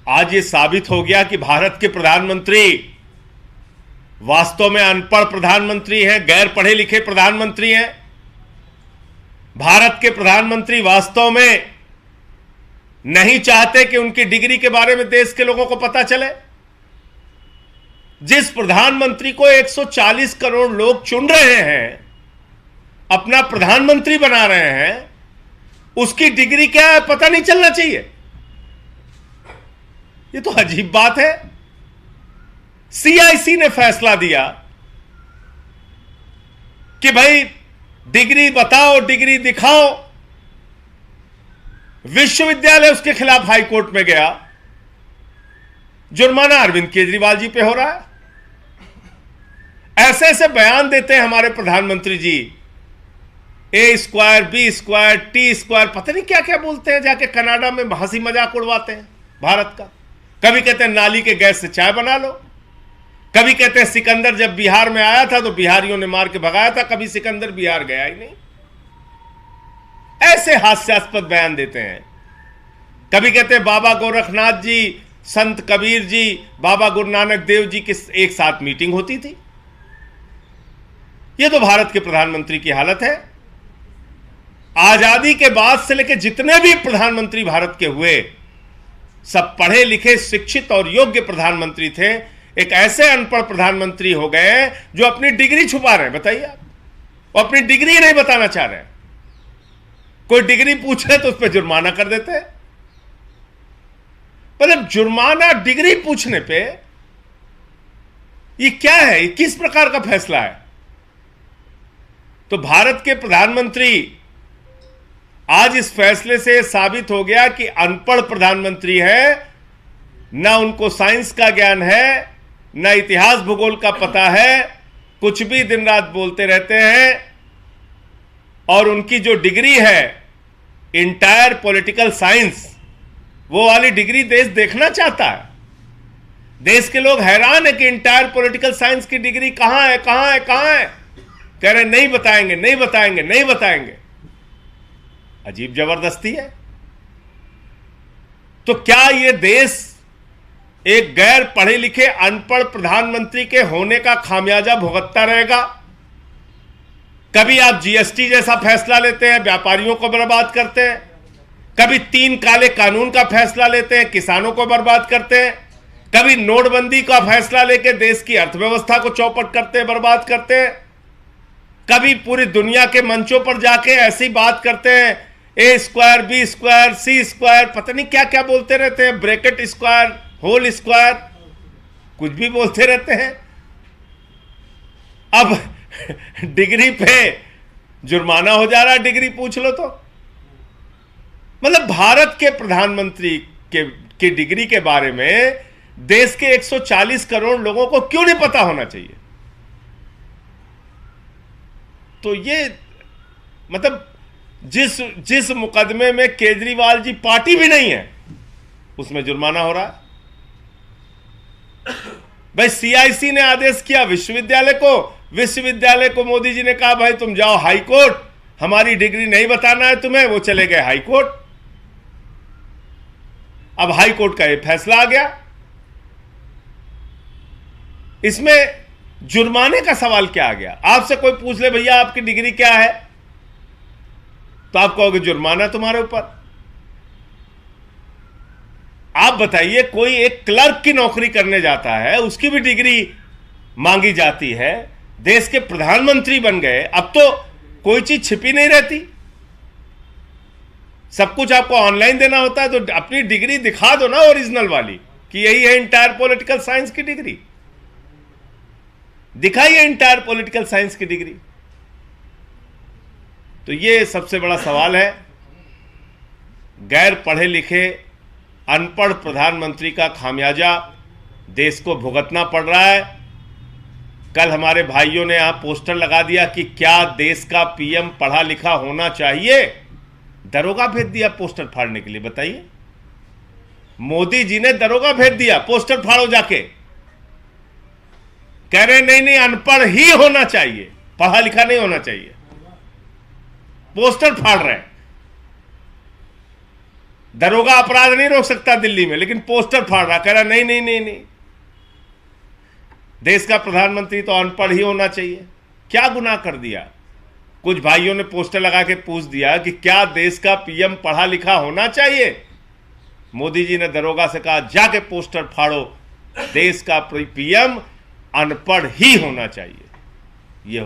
आज ये साबित हो गया कि भारत के प्रधानमंत्री वास्तव में अनपढ़ प्रधानमंत्री हैं, गैर पढ़े लिखे प्रधानमंत्री हैं। भारत के प्रधानमंत्री वास्तव में नहीं चाहते कि उनकी डिग्री के बारे में देश के लोगों को पता चले। जिस प्रधानमंत्री को 140 करोड़ लोग चुन रहे हैं, अपना प्रधानमंत्री बना रहे हैं, उसकी डिग्री क्या है पता नहीं चलना चाहिए। ये तो अजीब बात है। सीआईसी ने फैसला दिया कि भाई डिग्री बताओ, डिग्री दिखाओ। विश्वविद्यालय उसके खिलाफ हाईकोर्ट में गया। जुर्माना अरविंद केजरीवाल जी पे हो रहा है। ऐसे ऐसे बयान देते हैं हमारे प्रधानमंत्री जी, A², B², T², पता नहीं क्या क्या बोलते हैं। जाके कनाडा में हंसी मजाक उड़वाते हैं भारत का। कभी कहते हैं नाली के गैस से चाय बना लो, कभी कहते हैं सिकंदर जब बिहार में आया था तो बिहारियों ने मार के भगाया था, कभी सिकंदर बिहार गया ही नहीं। ऐसे हास्यास्पद बयान देते हैं। कभी कहते हैं बाबा गोरखनाथ जी, संत कबीर जी, बाबा गुरु नानक देव जी की एक साथ मीटिंग होती थी। यह तो भारत के प्रधानमंत्री की हालत है। आजादी के बाद से लेकर जितने भी प्रधानमंत्री भारत के हुए, सब पढ़े लिखे, शिक्षित और योग्य प्रधानमंत्री थे। एक ऐसे अनपढ़ प्रधानमंत्री हो गए जो अपनी डिग्री छुपा रहे हैं। बताइए आप, वो अपनी डिग्री नहीं बताना चाह रहे हैं। कोई डिग्री पूछे तो उस पर जुर्माना कर देते हैं। मतलब जुर्माना डिग्री पूछने पे, ये क्या है? ये किस प्रकार का फैसला है? तो भारत के प्रधानमंत्री आज इस फैसले से साबित हो गया कि अनपढ़ प्रधानमंत्री है। ना उनको साइंस का ज्ञान है, ना इतिहास भूगोल का पता है, कुछ भी दिन रात बोलते रहते हैं। और उनकी जो डिग्री है इंटायर पॉलिटिकल साइंस, वो वाली डिग्री देश देखना चाहता है। देश के लोग हैरान है कि इंटायर पॉलिटिकल साइंस की डिग्री कहां है, कहां है, कहां है। कह रहे नहीं बताएंगे, नहीं बताएंगे, नहीं बताएंगे। अजीब जबरदस्ती है। तो क्या यह देश एक गैर पढ़े लिखे अनपढ़ प्रधानमंत्री के होने का खामियाजा भुगतता रहेगा? कभी आप जीएसटी जैसा फैसला लेते हैं, व्यापारियों को बर्बाद करते हैं। कभी 3 काले कानून का फैसला लेते हैं, किसानों को बर्बाद करते हैं। कभी नोटबंदी का फैसला लेकर देश की अर्थव्यवस्था को चौपट करते हैं, बर्बाद करते हैं। कभी पूरी दुनिया के मंचों पर जाके ऐसी बात करते हैं, A², B², C², पता नहीं क्या क्या बोलते रहते हैं, ब्रैकेट स्क्वायर, होल स्क्वायर, कुछ भी बोलते रहते हैं। अब डिग्री पे जुर्माना हो जा रहा है, डिग्री पूछ लो तो। मतलब भारत के प्रधानमंत्री की डिग्री के बारे में देश के 140 करोड़ लोगों को क्यों नहीं पता होना चाहिए? तो ये मतलब जिस मुकदमे में केजरीवाल जी पार्टी भी नहीं है, उसमें जुर्माना हो रहा है। भाई सीआईसी ने आदेश किया विश्वविद्यालय को मोदी जी ने कहा भाई तुम जाओ हाई कोर्ट, हमारी डिग्री नहीं बताना है तुम्हें। वो चले गए हाई कोर्ट। अब हाई कोर्ट का ये फैसला आ गया। इसमें जुर्माने का सवाल क्या आ गया? आपसे कोई पूछ ले भैया आपकी डिग्री क्या है, तो आप कहोगे जुर्माना तुम्हारे ऊपर। आप बताइए, कोई एक क्लर्क की नौकरी करने जाता है, उसकी भी डिग्री मांगी जाती है। देश के प्रधानमंत्री बन गए, अब तो कोई चीज छिपी नहीं रहती, सब कुछ आपको ऑनलाइन देना होता है। तो अपनी डिग्री दिखा दो ना, ओरिजिनल वाली, कि यही है इंटायर पॉलिटिकल साइंस की डिग्री। दिखाइए इंटायर पॉलिटिकल साइंस की डिग्री। तो ये सबसे बड़ा सवाल है। गैर पढ़े लिखे अनपढ़ प्रधानमंत्री का खामियाजा देश को भुगतना पड़ रहा है। कल हमारे भाइयों ने यहां पोस्टर लगा दिया कि क्या देश का पीएम पढ़ा लिखा होना चाहिए। दरोगा भेज दिया पोस्टर फाड़ने के लिए। बताइए, मोदी जी ने दरोगा भेज दिया, पोस्टर फाड़ो जाके। कह रहे नहीं नहीं, अनपढ़ ही होना चाहिए, पढ़ा लिखा नहीं होना चाहिए। पोस्टर फाड़ रहे हैं। दरोगा अपराध नहीं रोक सकता दिल्ली में, लेकिन पोस्टर फाड़ रहा, कह रहा नहीं नहीं नहीं नहीं, देश का प्रधानमंत्री तो अनपढ़ ही होना चाहिए। क्या गुनाह कर दिया? कुछ भाइयों ने पोस्टर लगा के पूछ दिया कि क्या देश का पीएम पढ़ा लिखा होना चाहिए? मोदी जी ने दरोगा से कहा जाके पोस्टर फाड़ो, देश का पीएम अनपढ़ ही होना चाहिए।